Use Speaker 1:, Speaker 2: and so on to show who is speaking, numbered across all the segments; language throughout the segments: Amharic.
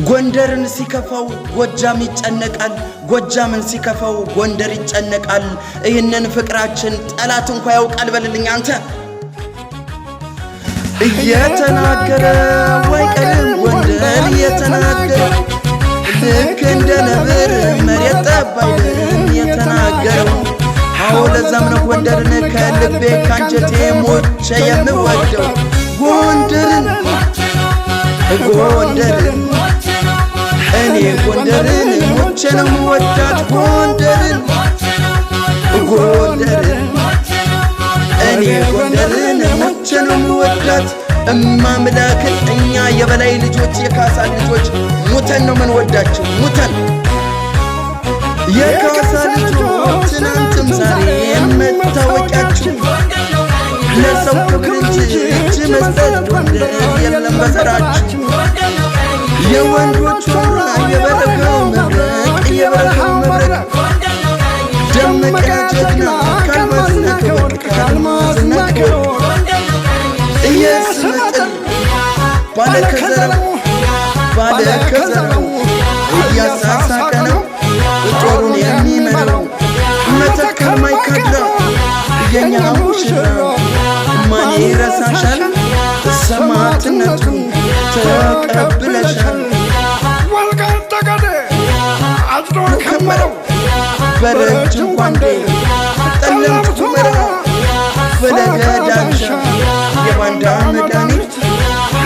Speaker 1: ጎንደርን ሲከፋው ጎጃም ይጨነቃል ጎጃምን ሲከፋው ጎንደር ይጨነቃል ይህንን ፍቅራችን ጠላት እንኳን ያውቃል በልልኝ አንተ እየተናገረ ወይ ቀለም ጎንደር እየተናገረ ልክ እንደ ነብር መሬት ጠባይን የተናገረው አዎ ለዛም ነው ጎንደርን ከልቤ ካንጀቴ ሞቼ የምወደው ጎንደርን እኔ ጎንደርን ሞቼ ነው የምወዳት ጎንደርን እኔ ጎንደርን ሞቼ ነው የምወዳት እማምላክን እኛ የበላይ ልጆች የካሳ ልጆች ሙተን ነው ምን ወዳቸው ሙተን የካሳ ልጆች ትናንትም ዛሬም መታወቂያችሁ ለሰው ክብር እንጂ እጅ መስጠት ጎንደር የለም በዘራችሁ የወንዶች ወራ የበረካው መብረቅ የበረካው መብረቅ ደመቀ ጀግና ካልማዝና ከወርቅ ካልማዝና ከወርቅ እየስመጥል ባለከዘራው እያሳሳቀ ነው ጦሩን የሚመራው መተከል ማይካድራ የኛ ሙሽራ ማን ይረሳሻል ሰማዕትነቱን ተቀብለሻል
Speaker 2: ወልቃይት ጠገዴ አጽዶ ከመረው
Speaker 1: በረጅም ጓንዴ ጠለምት ሁመራ ፈለገ ዳንሻ የባንዳ መድኃኒት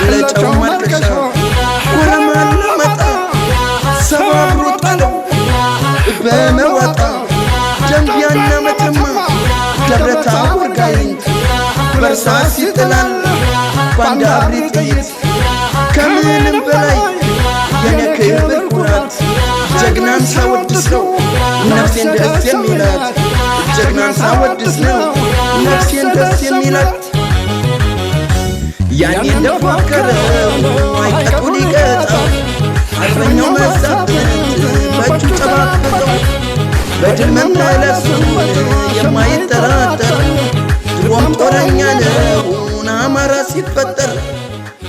Speaker 1: ለጨው ማርከሻ ኮረማን ለመጣ ሰባብሮ ጣለው በመዋጣ ደንቢያና መተማ ደብረታቦር ጋይንት በርሳስ ይጥላል ባንዳ ብሪት ከምንም በላይ የኔ ክብር ኩራት ጀግናን ሳወድስ ነው ነፍሴን ደስ የሚላት ጀግናን ሳወድስ ነው ነፍሴን ደስ የሚላት ያኔ እንደፎከረው አይቀጡ ሊቀጣው አርበኛው መሳፍንት በእጁ ጨባበጠው በድል መመለሱን የማይጠራጠር ድሮም ጦረኛ ነውን አማራ ሲፈጠር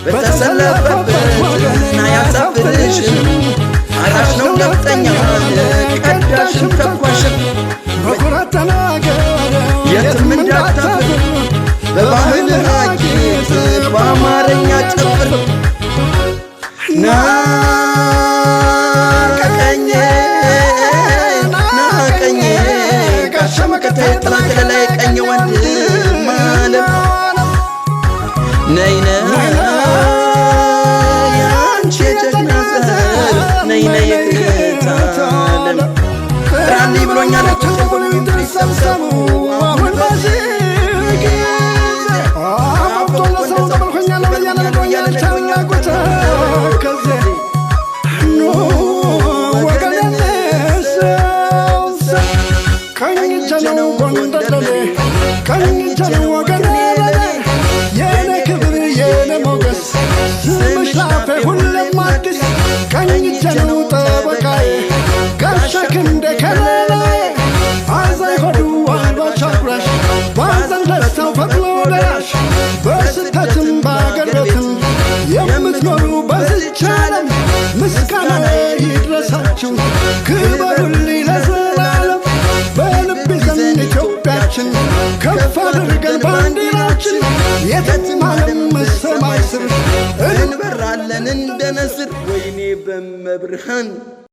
Speaker 1: በተሰለፈበትና ያሳፍርሽን አራሽ ነው ነፍጠኛ ቀዳሽን ተኳሽን
Speaker 2: በኩራት ተናገር
Speaker 1: የትም እንዳታፍር በባህል አጌጥ በአማርኛ ጨፍር ናቀኘ ጋሻ መከታዬ ጥላት ለላይ ቀኘ ወንድም አለም ነይ ያንቺ የጀግና ዘር ነይ እህታለም ራኒ ብሎኛል
Speaker 2: ሰብሰቡ አሁን በዚህ ጊዜ አብቶለ ሰው ዘመልኮኛል በያለ ቻናቁት ከዚህ ኑ ወገኔ ሰው ቀኝ እጄ ነው ጎንደር ቀኝ እጄ ነው ወገኔ የኔ ክብር የኔ ሞገስ ስምሽ ላፌ ሁሌም አዲስ ቀኝ እጄ ነው ጠበቃዬ ጋሻ ክንዴ ከለላዬ አዛኝ ሆዱ አልባሽ አጉራሽ ባዘን ደስታው ፈጥኖ ደራሽ በስደትም በአገር ቤትም የምትኖሩ በዚች ዓለም ምስጋና ይድረሳችሁ ክበሩልኝ ለዘላለም በልብ ይዘን ኢትዮጵያችን ከፍ አድርገን ባንዲራችን የትም ዓለም ሰማይ ስር
Speaker 1: እንበራለን እንደ ነስር ወይኔ በመብርሃን